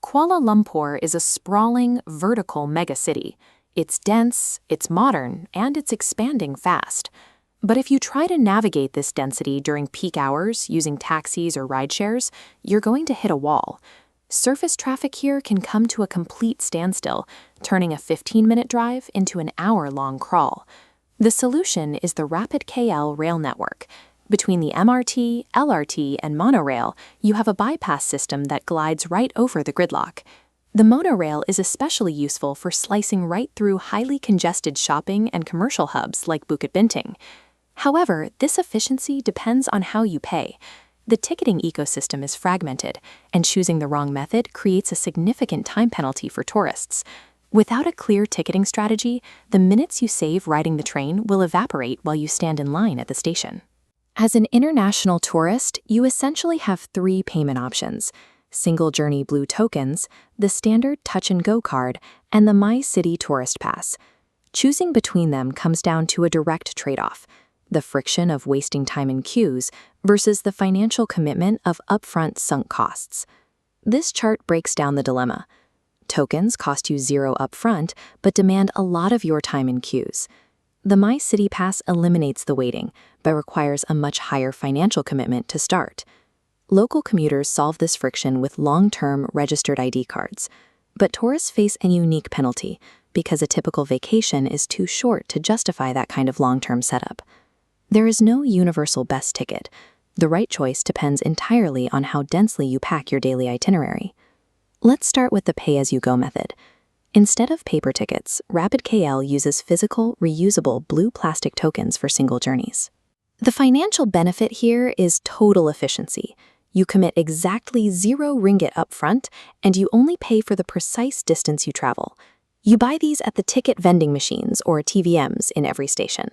Kuala Lumpur is a sprawling, vertical megacity. It's dense, it's modern, and it's expanding fast. But if you try to navigate this density during peak hours using taxis or rideshares, you're going to hit a wall. Surface traffic here can come to a complete standstill, turning a 15-minute drive into an hour-long crawl. The solution is the RapidKL rail network. Between the MRT, LRT, and monorail, you have a bypass system that glides right over the gridlock. The monorail is especially useful for slicing right through highly congested shopping and commercial hubs like Bukit Bintang. However, this efficiency depends on how you pay. The ticketing ecosystem is fragmented, and choosing the wrong method creates a significant time penalty for tourists. Without a clear ticketing strategy, the minutes you save riding the train will evaporate while you stand in line at the station. As an international tourist, you essentially have three payment options: Single Journey Blue tokens, the standard touch-and-go card, and the MyCity Tourist Pass. Choosing between them comes down to a direct trade-off: the friction of wasting time in queues versus the financial commitment of upfront sunk costs. This chart breaks down the dilemma. Tokens cost you zero upfront, but demand a lot of your time in queues. The MyCity Pass eliminates the waiting, but requires a much higher financial commitment to start. Local commuters solve this friction with long-term registered ID cards, but tourists face a unique penalty because a typical vacation is too short to justify that kind of long-term setup. There is no universal best ticket. The right choice depends entirely on how densely you pack your daily itinerary. Let's start with the pay-as-you-go method. Instead of paper tickets, RapidKL uses physical, reusable blue plastic tokens for single journeys. The financial benefit here is total efficiency. You commit exactly 0 ringgit upfront, and you only pay for the precise distance you travel. You buy these at the ticket vending machines or TVMs in every station.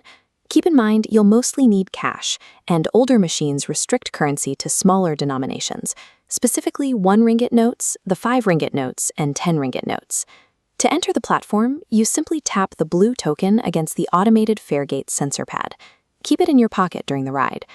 Keep in mind, you'll mostly need cash, and older machines restrict currency to smaller denominations, specifically 1 ringgit notes, the 5 ringgit notes, and 10 ringgit notes. To enter the platform, you simply tap the blue token against the automated FareGate sensor pad. Keep it in your pocket during the ride.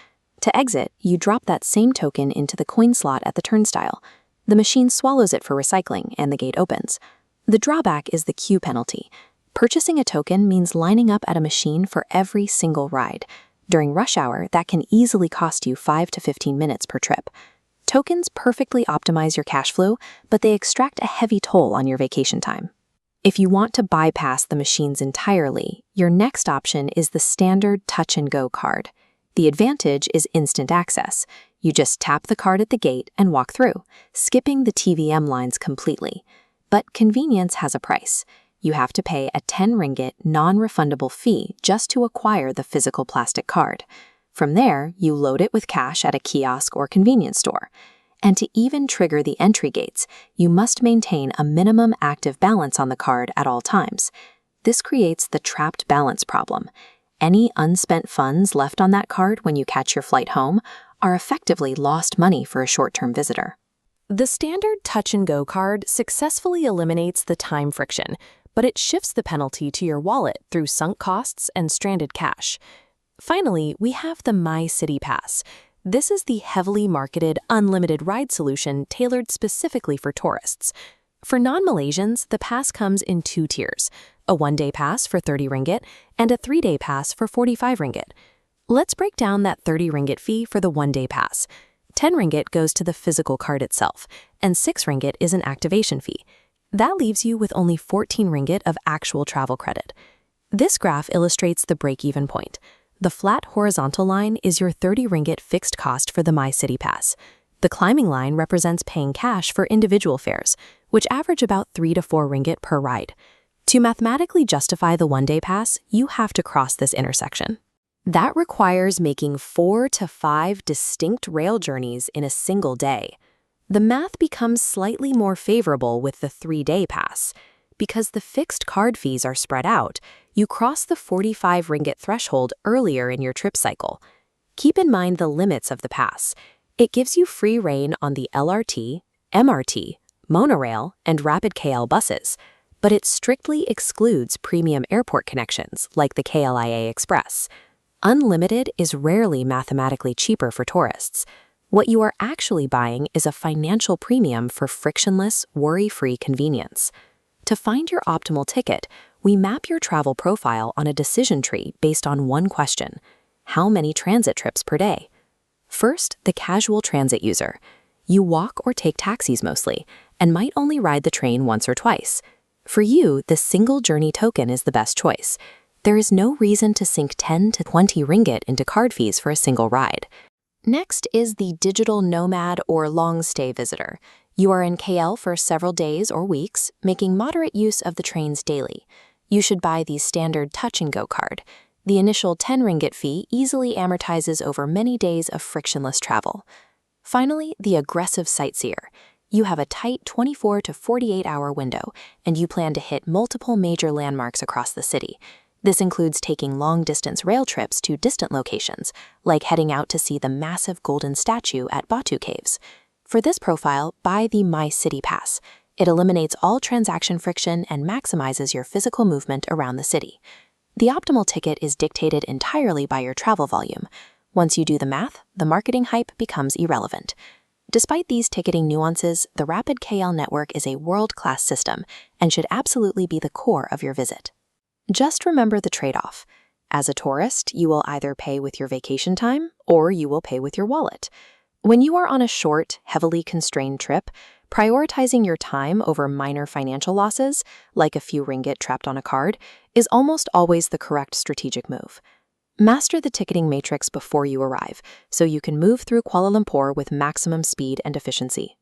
To exit, you drop that same token into the coin slot at the turnstile. The machine swallows it for recycling, and the gate opens. The drawback is the queue penalty. Purchasing a token means lining up at a machine for every single ride. During rush hour, that can easily cost you 5 to 15 minutes per trip. Tokens perfectly optimize your cash flow, but they extract a heavy toll on your vacation time. If you want to bypass the machines entirely, your next option is the standard touch-and-go card. The advantage is instant access. You just tap the card at the gate and walk through, skipping the TVM lines completely. But convenience has a price. You have to pay a 10 ringgit non-refundable fee just to acquire the physical plastic card. From there, you load it with cash at a kiosk or convenience store. And to even trigger the entry gates, you must maintain a minimum active balance on the card at all times. This creates the trapped balance problem. Any unspent funds left on that card when you catch your flight home are effectively lost money for a short-term visitor. The standard touch-and-go card successfully eliminates the time friction, but it shifts the penalty to your wallet through sunk costs and stranded cash. Finally, we have the MyCity Pass. This is the heavily marketed unlimited ride solution tailored specifically for tourists. For non-Malaysians, the pass comes in 2 tiers, a 1-day pass for 30 ringgit and a 3-day pass for 45 ringgit. Let's break down that 30 ringgit fee for the 1-day pass. 10 ringgit goes to the physical card itself, and 6 ringgit is an activation fee. That leaves you with only 14 ringgit of actual travel credit. This graph illustrates the break-even point. The flat horizontal line is your 30 ringgit fixed cost for the MyCity Pass. The climbing line represents paying cash for individual fares, which average about 3 to 4 ringgit per ride. To mathematically justify the 1-day pass, you have to cross this intersection. That requires making 4 to 5 distinct rail journeys in a single day. The math becomes slightly more favorable with the 3-day pass. Because the fixed card fees are spread out, you cross the 45 ringgit threshold earlier in your trip cycle. Keep in mind the limits of the pass. It gives you free rein on the LRT, MRT, monorail, and RapidKL buses, but it strictly excludes premium airport connections like the KLIA Express. Unlimited is rarely mathematically cheaper for tourists. What you are actually buying is a financial premium for frictionless, worry-free convenience. To find your optimal ticket, we map your travel profile on a decision tree based on one question: how many transit trips per day? First, the casual transit user. You walk or take taxis mostly, and might only ride the train once or twice. For you, the single journey token is the best choice. There is no reason to sink 10 to 20 ringgit into card fees for a single ride. Next is the Digital Nomad or long-stay visitor. You are in KL for several days or weeks, making moderate use of the trains daily. You should buy the standard touch-and-go card. The initial 10 ringgit fee easily amortizes over many days of frictionless travel. Finally, the Aggressive Sightseer. You have a tight 24 to 48-hour window, and you plan to hit multiple major landmarks across the city. This includes taking long-distance rail trips to distant locations, like heading out to see the massive golden statue at Batu Caves. For this profile, buy the MyCity Pass. It eliminates all transaction friction and maximizes your physical movement around the city. The optimal ticket is dictated entirely by your travel volume. Once you do the math, the marketing hype becomes irrelevant. Despite these ticketing nuances, the RapidKL network is a world-class system and should absolutely be the core of your visit. Just remember the trade-off. As a tourist, you will either pay with your vacation time or you will pay with your wallet. When you are on a short, heavily constrained trip, prioritizing your time over minor financial losses, like a few ringgit trapped on a card, is almost always the correct strategic move. Master the ticketing matrix before you arrive, so you can move through Kuala Lumpur with maximum speed and efficiency.